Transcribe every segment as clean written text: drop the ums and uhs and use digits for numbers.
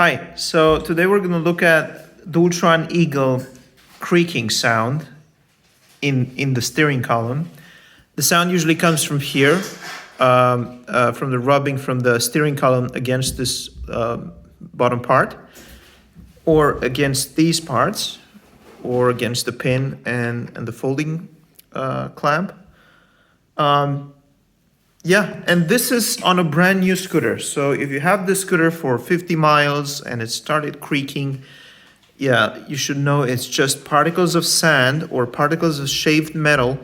Hi, so today we're going to look at Dualtron Eagle creaking sound in the steering column. The sound usually comes from here, from the rubbing from the steering column against this bottom part, or against these parts, or against the pin and the folding clamp. Yeah, and this is on a brand new scooter. So if you have this scooter for 50 miles and it started creaking, yeah, you should know it's just particles of sand or particles of shaved metal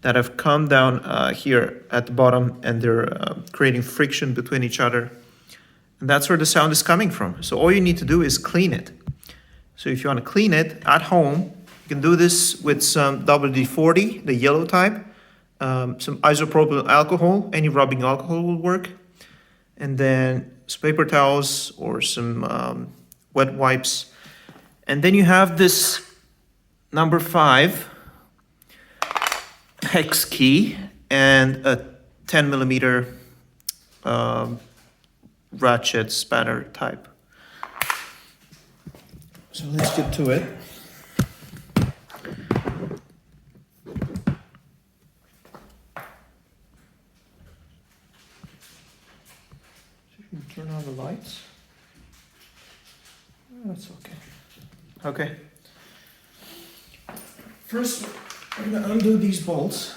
that have come down here at the bottom, and they're creating friction between each other. And that's where the sound is coming from. So all you need to do is clean it. So if you want to clean it at home, you can do this with some WD-40, the yellow type. Some isopropyl alcohol, any rubbing alcohol will work, and then some paper towels or some wet wipes. And then you have this number 5 hex key and a 10 millimeter ratchet spanner type. So let's get to it. Turn on the lights. That's okay. Okay. First, I'm going to undo these bolts.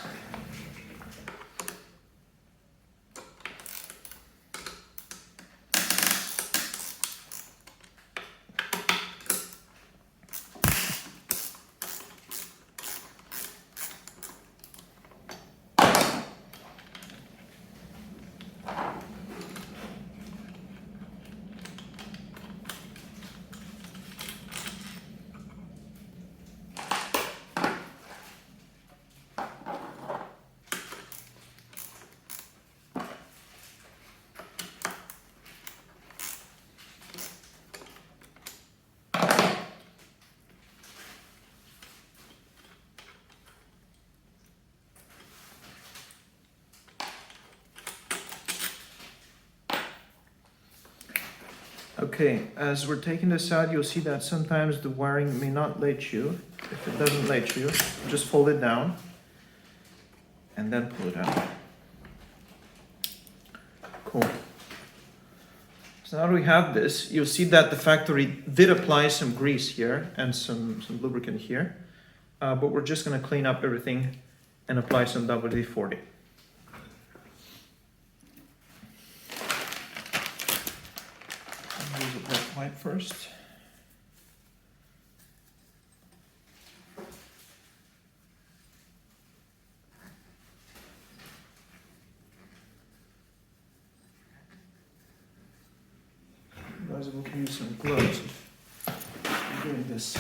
Okay, as we're taking this out, you'll see that sometimes the wiring may not let you. If it doesn't let you, just fold it down and then pull it out. Cool. So now that we have this, you'll see that the factory did apply some grease here and some lubricant here, but we're just going to clean up everything and apply some WD-40. Use a wet wipe first. You guys will use some gloves if you're doing this.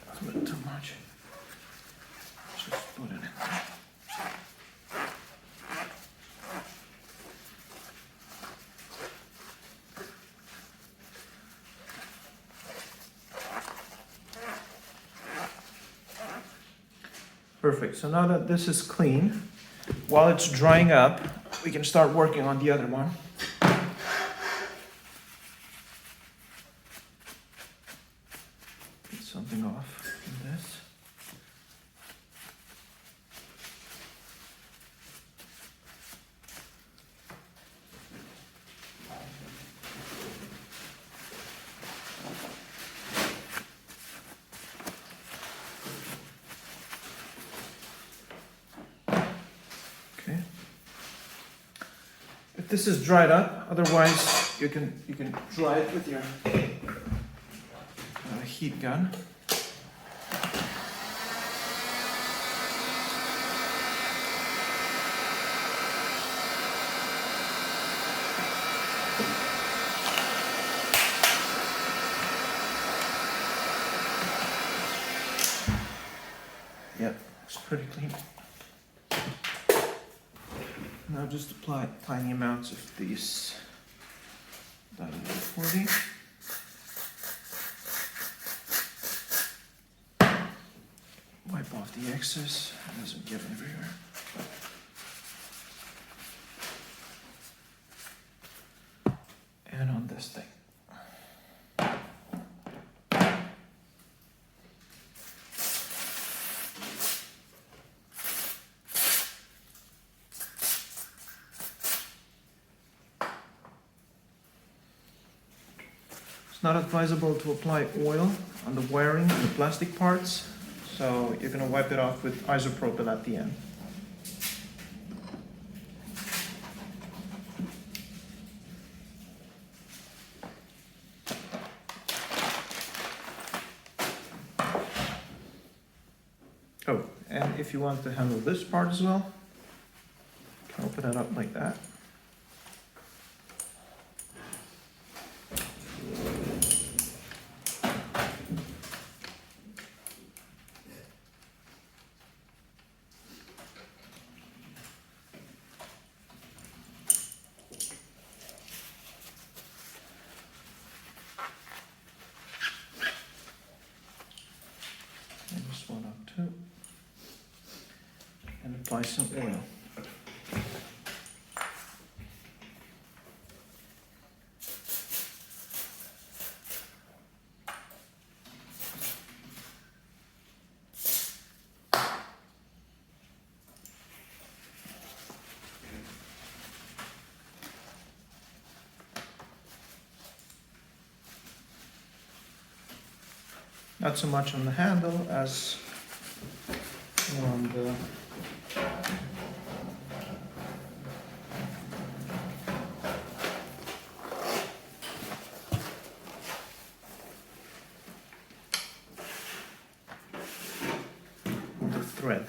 That's a bit too much. Just put it in there. Perfect. So now that this is clean, while it's drying up, we can start working on the other one. Get something off from this. Okay. If this is dried up, otherwise you can dry it with your heat gun. Yep, it's pretty clean. Now just apply tiny amounts of these .40. Wipe off the excess, it doesn't get everywhere. And on this thing. It's not advisable to apply oil on the wiring and the plastic parts, so you're going to wipe it off with isopropyl at the end. Oh, and if you want to handle this part as well, you can open it up like that. And this one up too. And apply some oil. Not so much on the handle as on the thread.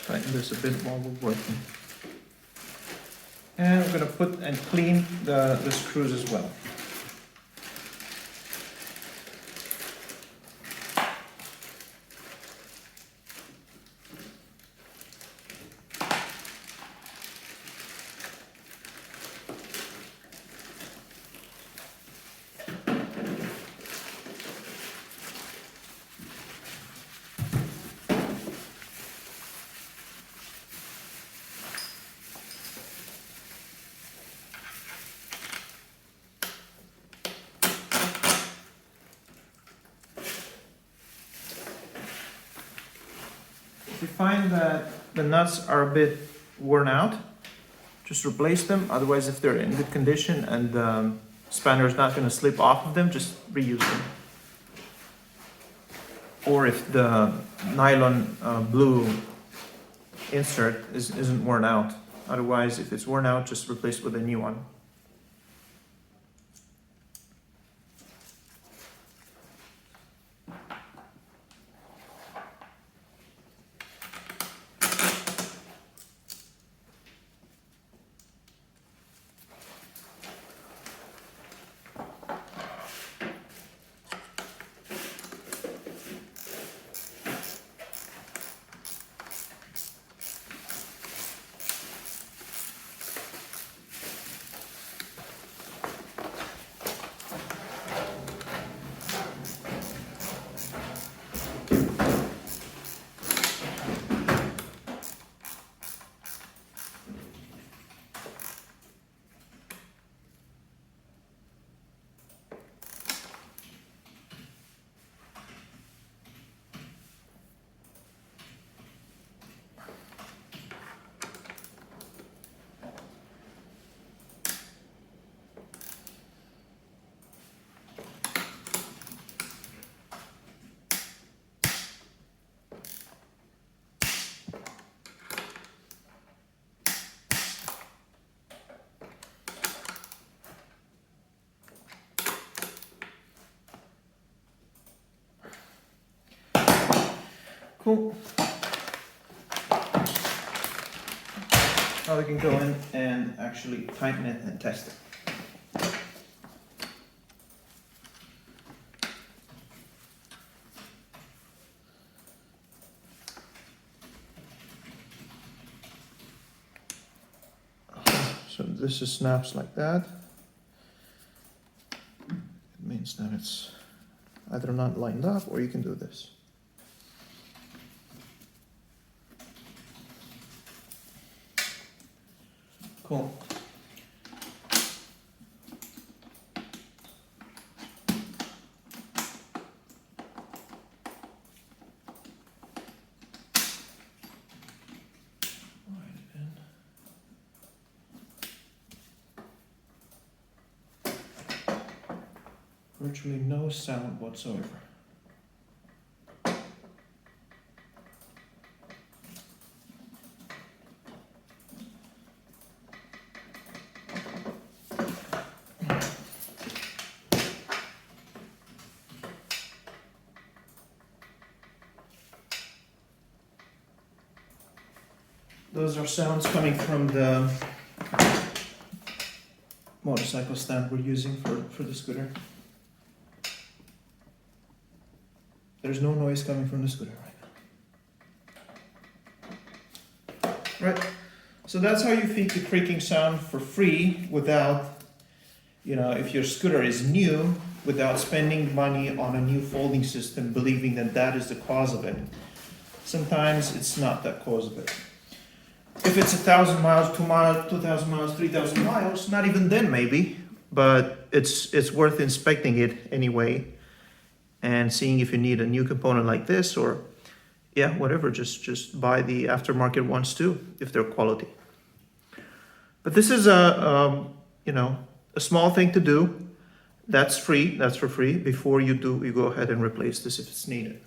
Tighten this a bit while we're working. And we're going to put and clean the screws as well. If you find that the nuts are a bit worn out, just replace them. Otherwise, if they're in good condition and the spanner is not going to slip off of them, just reuse them. Or if the nylon blue insert isn't worn out. Otherwise, if it's worn out, just replace it with a new one. Cool. Now we can go in and actually tighten it and test it. So this is snaps like that. It means that it's either not lined up, or you can do this. Cool. Virtually no sound whatsoever. Those are sounds coming from the motorcycle stand we're using for the scooter. There's no noise coming from the scooter right now. Right, so that's how you feed the creaking sound for free without, if your scooter is new, without spending money on a new folding system, believing that that is the cause of it. Sometimes it's not that cause of it. If it's 1,000 miles, 2 miles, 2,000 miles, 3,000 miles, not even then maybe, but it's worth inspecting it anyway and seeing if you need a new component like this, or whatever, just buy the aftermarket ones too, if they're quality. But this is a small thing to do. That's free, that's for free. Before you go ahead and replace this if it's needed.